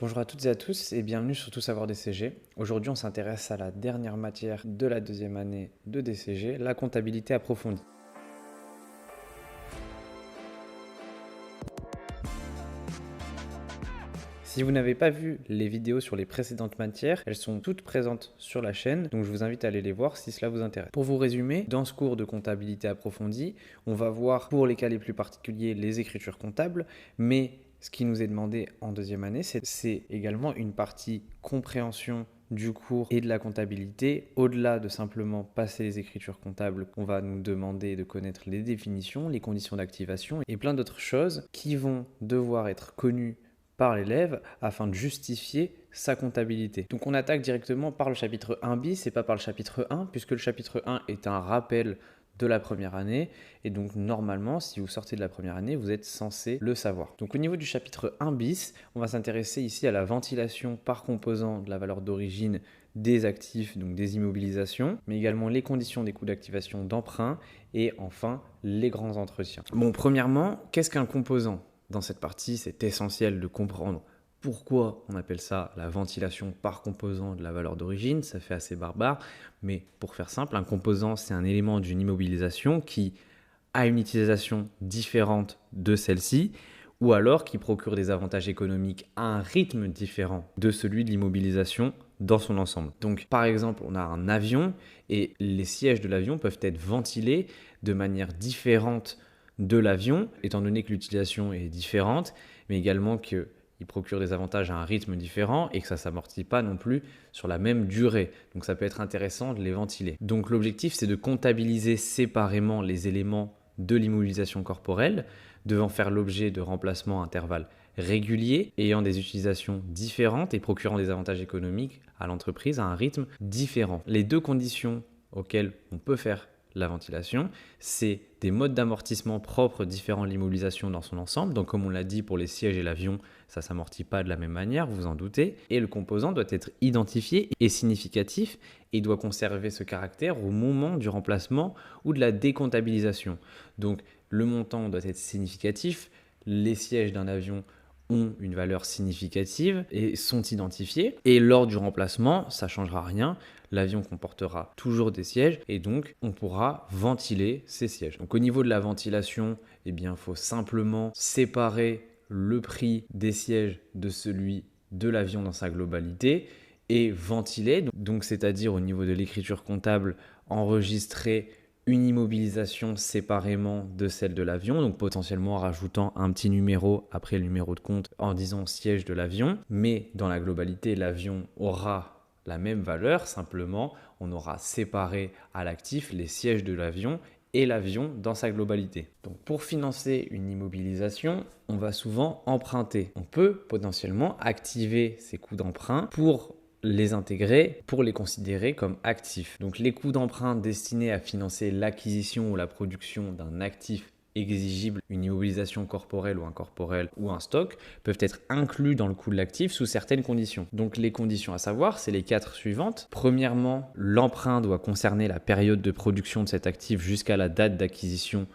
Bonjour à toutes et à tous et bienvenue sur Tout savoir DCG. Aujourd'hui, on s'intéresse à la dernière matière de la deuxième année de DCG, la comptabilité approfondie. Si vous n'avez pas vu les vidéos sur les précédentes matières, elles sont toutes présentes sur la chaîne, donc je vous invite à aller les voir si cela vous intéresse. Pour vous résumer, dans ce cours de comptabilité approfondie, on va voir pour les cas les plus particuliers les écritures comptables, mais ce qui nous est demandé en deuxième année, c'est également une partie compréhension du cours et de la comptabilité. Au-delà de simplement passer les écritures comptables, on va nous demander de connaître les définitions, les conditions d'activation et plein d'autres choses qui vont devoir être connues par l'élève afin de justifier sa comptabilité. Donc on attaque directement par le chapitre 1 bis et pas par le chapitre 1, puisque le chapitre 1 est un rappel de la première année, et donc normalement, si vous sortez de la première année, vous êtes censé le savoir. Donc au niveau du chapitre 1 bis, on va s'intéresser ici à la ventilation par composant de la valeur d'origine des actifs, donc des immobilisations, mais également les conditions des coûts d'activation d'emprunt, et enfin les grands entretiens. Bon, premièrement, qu'est-ce qu'un composant ? Dans cette partie, c'est essentiel de comprendre pourquoi on appelle ça la ventilation par composant de la valeur d'origine. Ça fait assez barbare, mais pour faire simple, un composant, c'est un élément d'une immobilisation qui a une utilisation différente de celle-ci, ou alors qui procure des avantages économiques à un rythme différent de celui de l'immobilisation dans son ensemble. Donc par exemple, on a un avion et les sièges de l'avion peuvent être ventilés de manière différente de l'avion, étant donné que l'utilisation est différente, mais également qu'il procure des avantages à un rythme différent et que ça ne s'amortit pas non plus sur la même durée. Donc ça peut être intéressant de les ventiler. Donc l'objectif, c'est de comptabiliser séparément les éléments de l'immobilisation corporelle, devant faire l'objet de remplacements à intervalles réguliers, ayant des utilisations différentes et procurant des avantages économiques à l'entreprise à un rythme différent. Les deux conditions auxquelles on peut faire la ventilation, c'est des modes d'amortissement propres différents de l'immobilisation dans son ensemble. Donc comme on l'a dit pour les sièges et l'avion, ça ne s'amortit pas de la même manière, vous vous en doutez. Et le composant doit être identifié et significatif et doit conserver ce caractère au moment du remplacement ou de la décomptabilisation. Donc le montant doit être significatif, les sièges d'un avion ont une valeur significative et sont identifiés. Et lors du remplacement, ça ne changera rien. L'avion comportera toujours des sièges et donc on pourra ventiler ces sièges. Donc au niveau de la ventilation, il faut simplement séparer le prix des sièges de celui de l'avion dans sa globalité et ventiler. Donc c'est-à-dire au niveau de l'écriture comptable, enregistrer une immobilisation séparément de celle de l'avion, donc potentiellement en rajoutant un petit numéro après le numéro de compte en disant siège de l'avion, mais dans la globalité, l'avion aura la même valeur, simplement on aura séparé à l'actif les sièges de l'avion et l'avion dans sa globalité. Donc pour financer une immobilisation, on va souvent emprunter. On peut potentiellement activer ces coûts d'emprunt pour les intégrer, pour les considérer comme actifs. Donc les coûts d'emprunt destinés à financer l'acquisition ou la production d'un actif exigible, une immobilisation corporelle ou incorporelle ou un stock, peuvent être inclus dans le coût de l'actif sous certaines conditions. Donc les conditions à savoir, c'est les 4 suivantes. Premièrement, l'emprunt doit concerner la période de production de cet actif jusqu'à la date d'acquisition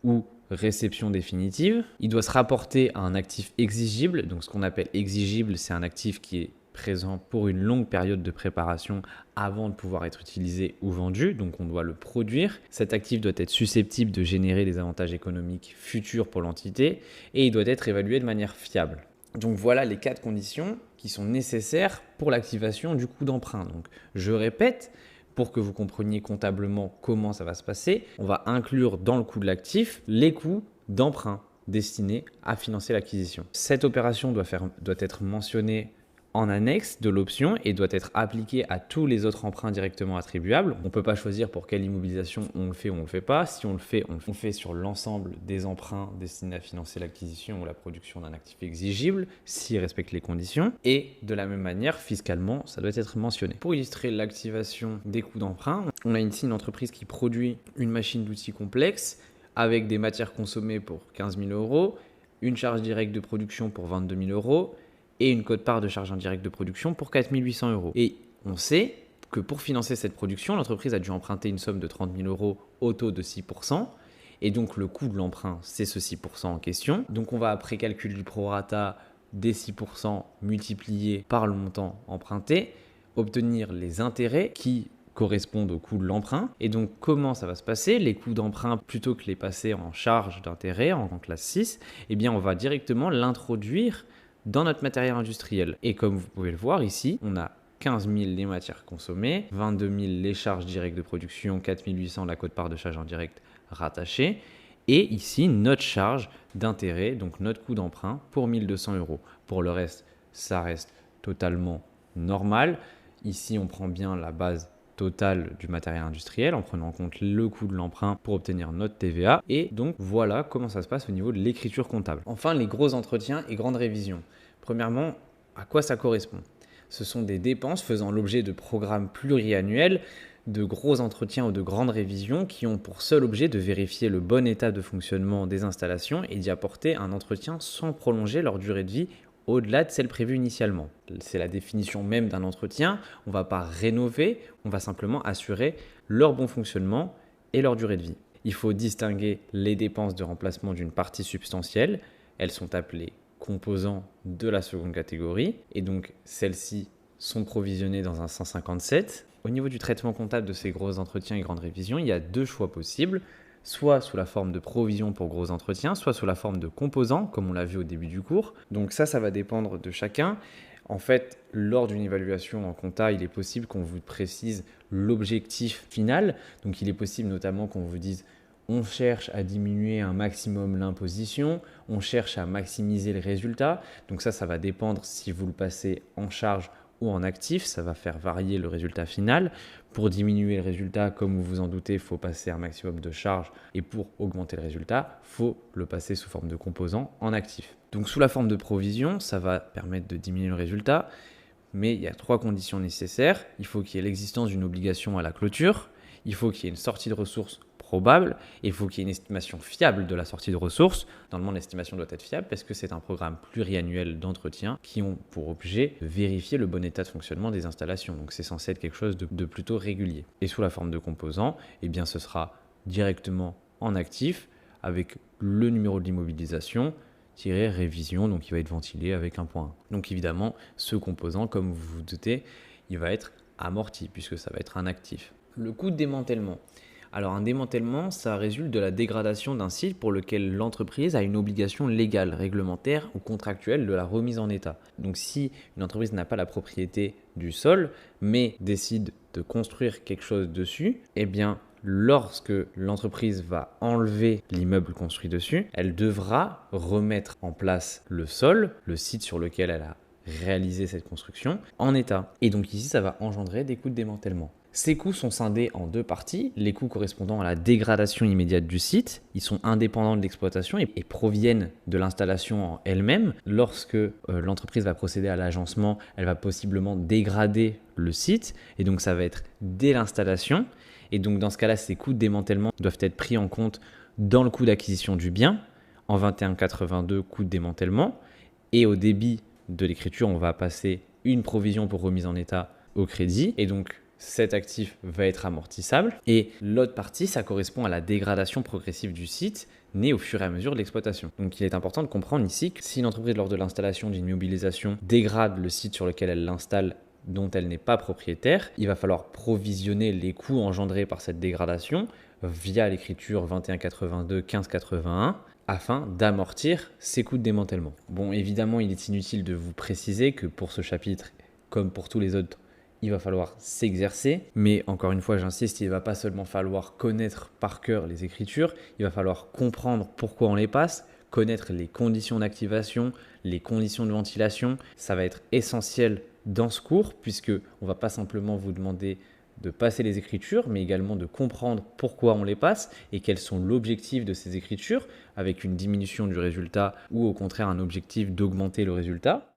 ou réception définitive. Il doit se rapporter à un actif exigible. Donc ce qu'on appelle exigible, c'est un actif qui est présent pour une longue période de préparation avant de pouvoir être utilisé ou vendu, donc on doit le produire. Cet actif doit être susceptible de générer des avantages économiques futurs pour l'entité et il doit être évalué de manière fiable. Donc voilà les 4 conditions qui sont nécessaires pour l'activation du coût d'emprunt. Donc je répète, pour que vous compreniez comptablement comment ça va se passer, on va inclure dans le coût de l'actif les coûts d'emprunt destinés à financer l'acquisition. Cette opération doit être mentionnée en annexe de l'option et doit être appliqué à tous les autres emprunts directement attribuables. On ne peut pas choisir pour quelle immobilisation on le fait ou on ne le fait pas. Si on le fait, on le fait sur l'ensemble des emprunts destinés à financer l'acquisition ou la production d'un actif exigible, s'il respecte les conditions. Et de la même manière, fiscalement, ça doit être mentionné. Pour illustrer l'activation des coûts d'emprunt, on a ici une entreprise qui produit une machine d'outils complexe avec des matières consommées pour 15 000 euros, une charge directe de production pour 22 000 euros, et une quote-part de charge indirecte de production pour 4 800 euros. Et on sait que pour financer cette production, l'entreprise a dû emprunter une somme de 30 000 euros au taux de 6%. Et donc le coût de l'emprunt, c'est ce 6% en question. Donc on va, après calcul du prorata, des 6% multipliés par le montant emprunté, obtenir les intérêts qui correspondent au coût de l'emprunt. Et donc, comment ça va se passer? Les coûts d'emprunt, plutôt que les passer en charge d'intérêt en classe 6, eh bien, on va directement l'introduire dans notre matériel industriel. Et comme vous pouvez le voir ici, on a 15 000 les matières consommées, 22 000 les charges directes de production, 4 800 la quote-part de charges indirectes rattachée. Et ici, notre charge d'intérêt, donc notre coût d'emprunt pour 1 200 €. Pour le reste, ça reste totalement normal. Ici, on prend bien la base totale du matériel industriel en prenant en compte le coût de l'emprunt pour obtenir notre TVA. Et donc, voilà comment ça se passe au niveau de l'écriture comptable. Enfin, les gros entretiens et grandes révisions. Premièrement, à quoi ça correspond? Ce sont des dépenses faisant l'objet de programmes pluriannuels, de gros entretiens ou de grandes révisions qui ont pour seul objet de vérifier le bon état de fonctionnement des installations et d'y apporter un entretien sans prolonger leur durée de vie au-delà de celle prévue initialement. C'est la définition même d'un entretien. On ne va pas rénover, on va simplement assurer leur bon fonctionnement et leur durée de vie. Il faut distinguer les dépenses de remplacement d'une partie substantielle. Elles sont appelées composants de la seconde catégorie et donc celles-ci sont provisionnées dans un 157. Au niveau du traitement comptable de ces gros entretiens et grandes révisions, il y a deux choix possibles, soit sous la forme de provision pour gros entretiens, soit sous la forme de composants, comme on l'a vu au début du cours. Donc ça va dépendre de chacun. En fait, lors d'une évaluation en compta, il est possible qu'on vous précise l'objectif final. Donc il est possible notamment qu'on vous dise on cherche à diminuer un maximum l'imposition, on cherche à maximiser le résultat. Donc ça va dépendre si vous le passez en charge ou en actif, ça va faire varier le résultat final. Pour diminuer le résultat, comme vous vous en doutez, il faut passer un maximum de charge et pour augmenter le résultat, il faut le passer sous forme de composant en actif. Donc sous la forme de provision, ça va permettre de diminuer le résultat, mais il y a 3 conditions nécessaires. Il faut qu'il y ait l'existence d'une obligation à la clôture, il faut qu'il y ait une sortie de ressources probable et il faut qu'il y ait une estimation fiable de la sortie de ressources. Normalement, l'estimation doit être fiable parce que c'est un programme pluriannuel d'entretien qui ont pour objet de vérifier le bon état de fonctionnement des installations. Donc, c'est censé être quelque chose de plutôt régulier. Et sous la forme de composants, eh bien, ce sera directement en actif avec le numéro de l'immobilisation tiré révision, donc il va être ventilé avec un point. Donc, évidemment, ce composant, comme vous vous doutez, il va être amorti puisque ça va être un actif. Le coût de démantèlement. Alors un démantèlement, ça résulte de la dégradation d'un site pour lequel l'entreprise a une obligation légale, réglementaire ou contractuelle de la remise en état. Donc si une entreprise n'a pas la propriété du sol, mais décide de construire quelque chose dessus, eh bien lorsque l'entreprise va enlever l'immeuble construit dessus, elle devra remettre en place le sol, le site sur lequel elle a réalisé cette construction, en état. Et donc ici, ça va engendrer des coûts de démantèlement. Ces coûts sont scindés en 2 parties. Les coûts correspondant à la dégradation immédiate du site, ils sont indépendants de l'exploitation et proviennent de l'installation en elle-même. Lorsque l'entreprise va procéder à l'agencement, elle va possiblement dégrader le site et donc ça va être dès l'installation. Et donc dans ce cas-là, ces coûts de démantèlement doivent être pris en compte dans le coût d'acquisition du bien, en 2182 coût de démantèlement. Et au débit de l'écriture, on va passer une provision pour remise en état au crédit et donc cet actif va être amortissable. Et l'autre partie, ça correspond à la dégradation progressive du site née au fur et à mesure de l'exploitation. Donc il est important de comprendre ici que si une entreprise lors de l'installation d'une mobilisation dégrade le site sur lequel elle l'installe dont elle n'est pas propriétaire, il va falloir provisionner les coûts engendrés par cette dégradation via l'écriture 2182 1581 afin d'amortir ces coûts de démantèlement. Bon, évidemment, il est inutile de vous préciser que pour ce chapitre, comme pour tous les autres, il va falloir s'exercer, mais encore une fois, j'insiste, il ne va pas seulement falloir connaître par cœur les écritures, il va falloir comprendre pourquoi on les passe, connaître les conditions d'activation, les conditions de ventilation. Ça va être essentiel dans ce cours, puisqu'on ne va pas simplement vous demander de passer les écritures, mais également de comprendre pourquoi on les passe et quels sont l'objectif de ces écritures, avec une diminution du résultat ou au contraire un objectif d'augmenter le résultat.